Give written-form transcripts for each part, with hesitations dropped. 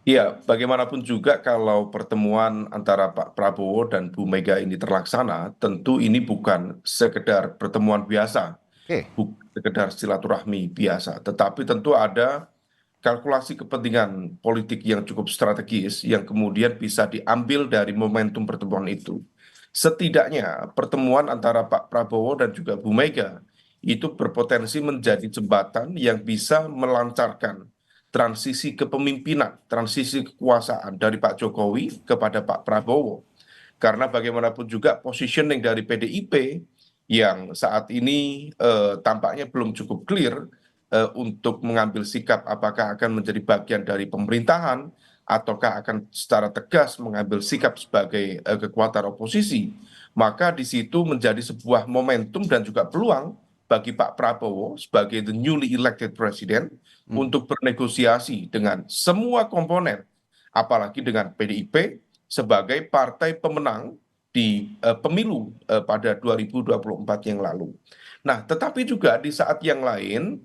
Ya, bagaimanapun juga kalau pertemuan antara Pak Prabowo dan Bu Mega ini terlaksana, tentu ini bukan sekedar pertemuan biasa, Oke, bukan sekedar silaturahmi biasa, tetapi tentu ada kalkulasi kepentingan politik yang cukup strategis yang kemudian bisa diambil dari momentum pertemuan itu. Setidaknya pertemuan antara Pak Prabowo dan juga Bu Mega itu berpotensi menjadi jembatan yang bisa melancarkan transisi kepemimpinan, transisi kekuasaan dari Pak Jokowi kepada Pak Prabowo. Karena bagaimanapun juga positioning dari PDIP yang saat ini tampaknya belum cukup clear untuk mengambil sikap apakah akan menjadi bagian dari pemerintahan ataukah akan secara tegas mengambil sikap sebagai kekuatan oposisi, maka di situ menjadi sebuah momentum dan juga peluang bagi Pak Prabowo sebagai the newly elected president hmm, untuk bernegosiasi dengan semua komponen, apalagi dengan PDIP sebagai partai pemenang di pemilu pada 2024 yang lalu. Nah, tetapi juga di saat yang lain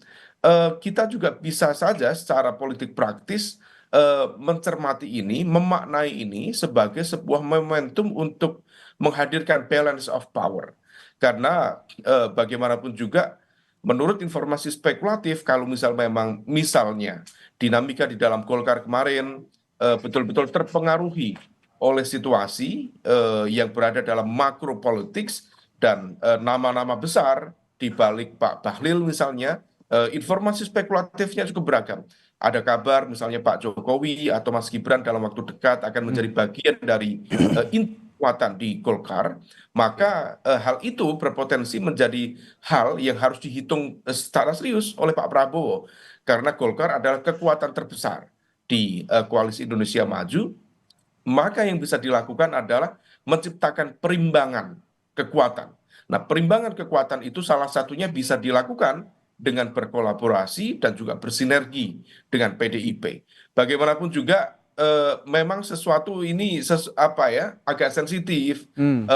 kita juga bisa saja secara politik praktis mencermati ini, memaknai ini sebagai sebuah momentum untuk menghadirkan balance of power. Karena bagaimanapun juga menurut informasi spekulatif kalau memang misalnya dinamika di dalam Golkar kemarin betul-betul terpengaruhi oleh situasi yang berada dalam makro politics dan nama-nama besar di balik Pak Bahlil misalnya, informasi spekulatifnya cukup beragam. Ada kabar misalnya Pak Jokowi atau Mas Gibran dalam waktu dekat akan menjadi hmm, bagian dari kekuatan di Golkar, oke, maka hal itu berpotensi menjadi hal yang harus dihitung secara serius oleh Pak Prabowo. Karena Golkar adalah kekuatan terbesar di Koalisi Indonesia Maju, maka yang bisa dilakukan adalah menciptakan perimbangan kekuatan. Nah, perimbangan kekuatan itu salah satunya bisa dilakukan dengan berkolaborasi dan juga bersinergi dengan PDIP. Bagaimanapun juga memang sesuatu ini apa ya agak sensitif hmm,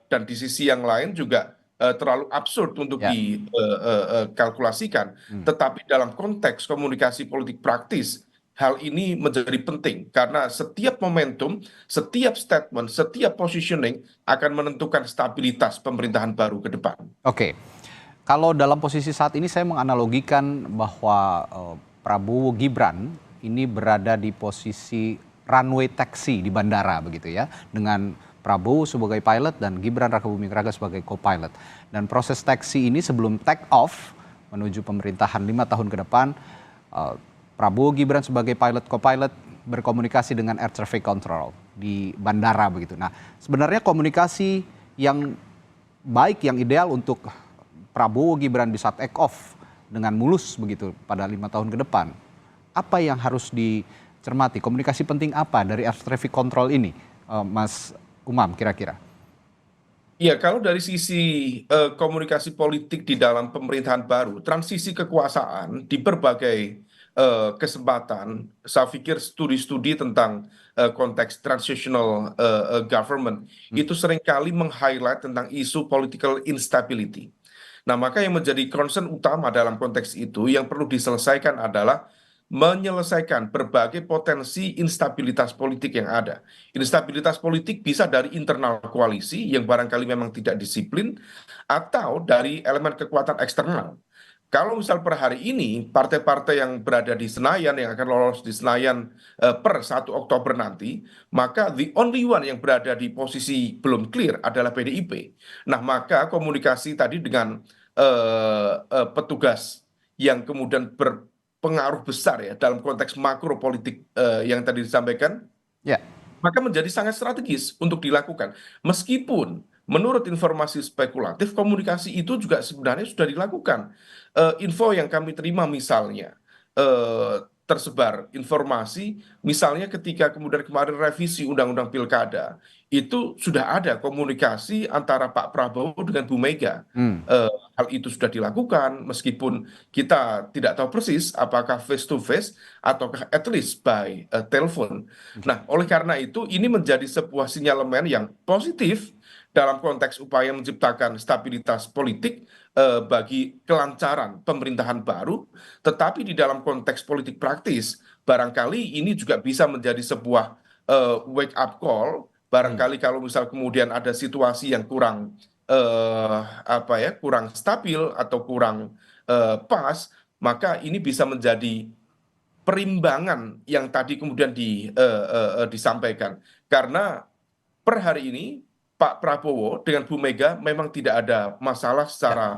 dan di sisi yang lain juga terlalu absurd untuk ya, dikalkulasikan. hmm. Tetapi dalam konteks komunikasi politik praktis, hal ini menjadi penting karena setiap momentum, setiap statement, setiap positioning akan menentukan stabilitas pemerintahan baru ke depan. Oke. Kalau dalam posisi saat ini saya menganalogikan bahwa Prabowo Gibran ini berada di posisi runway taxi di bandara begitu ya, dengan Prabowo sebagai pilot dan Gibran Rakabuming Raka sebagai co-pilot. Dan proses taxi ini sebelum take off menuju pemerintahan 5 tahun ke depan, eh, Prabowo Gibran sebagai pilot co-pilot berkomunikasi dengan air traffic control di bandara begitu. Nah, sebenarnya komunikasi yang baik, yang ideal untuk Prabowo Gibran bisa take off dengan mulus begitu pada 5 tahun ke depan. Apa yang harus dicermati? Komunikasi penting apa dari air traffic control ini, Mas Umam kira-kira? Iya, kalau dari sisi komunikasi politik di dalam pemerintahan baru, transisi kekuasaan di berbagai kesempatan, saya pikir studi-studi tentang konteks transitional government Hmm, itu seringkali meng-highlight tentang isu political instability. Nah, maka yang menjadi concern utama dalam konteks itu yang perlu diselesaikan adalah menyelesaikan berbagai potensi instabilitas politik yang ada. Instabilitas politik bisa dari internal koalisi yang barangkali memang tidak disiplin atau dari elemen kekuatan eksternal. Kalau misal per hari ini partai-partai yang berada di Senayan yang akan lolos di Senayan per 1 Oktober nanti, maka the only one yang berada di posisi belum clear adalah PDIP. Nah, maka komunikasi tadi dengan petugas yang kemudian berpengaruh besar ya dalam konteks makro politik yang tadi disampaikan, ya, maka menjadi sangat strategis untuk dilakukan. Meskipun menurut informasi spekulatif, komunikasi itu juga sebenarnya sudah dilakukan. Info yang kami terima misalnya, tersebar informasi, misalnya ketika kemudian kemarin revisi Undang-Undang Pilkada, itu sudah ada komunikasi antara Pak Prabowo dengan Bu Mega. hmm, Eh, Hal itu sudah dilakukan, meskipun kita tidak tahu persis apakah face to face ataukah at least by telepon. oke. Nah, oleh karena itu, ini menjadi sebuah sinyalemen yang positif dalam konteks upaya menciptakan stabilitas politik bagi kelancaran pemerintahan baru, tetapi di dalam konteks politik praktis, barangkali ini juga bisa menjadi sebuah wake up call. Barangkali kalau misal kemudian ada situasi yang kurang apa ya, kurang stabil atau kurang pas, maka ini bisa menjadi perimbangan yang tadi kemudian disampaikan. Karena per hari ini Pak Prabowo dengan Bu Mega memang tidak ada masalah Ya, secara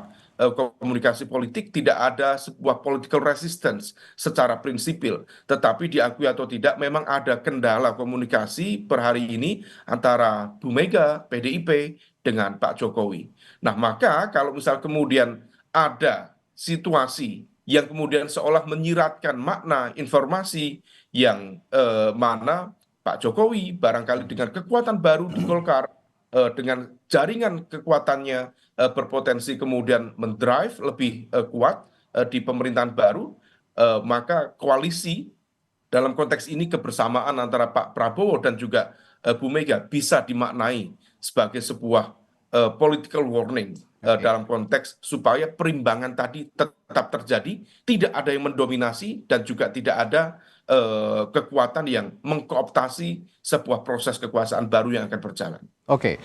komunikasi politik, tidak ada sebuah political resistance secara prinsipil. Tetapi diakui atau tidak, memang ada kendala komunikasi per hari ini antara Bu Mega, PDIP, dengan Pak Jokowi. Nah, maka kalau misal kemudian ada situasi yang kemudian seolah menyiratkan makna informasi yang mana Pak Jokowi barangkali dengan kekuatan baru di Golkar, dengan jaringan kekuatannya berpotensi kemudian mendrive lebih kuat di pemerintahan baru, maka koalisi dalam konteks ini kebersamaan antara Pak Prabowo dan juga Bu Mega bisa dimaknai sebagai sebuah political warning, oke. dalam konteks supaya perimbangan tadi tetap terjadi, tidak ada yang mendominasi dan juga tidak ada kekuatan yang mengkooptasi sebuah proses kekuasaan baru yang akan berjalan. Oke.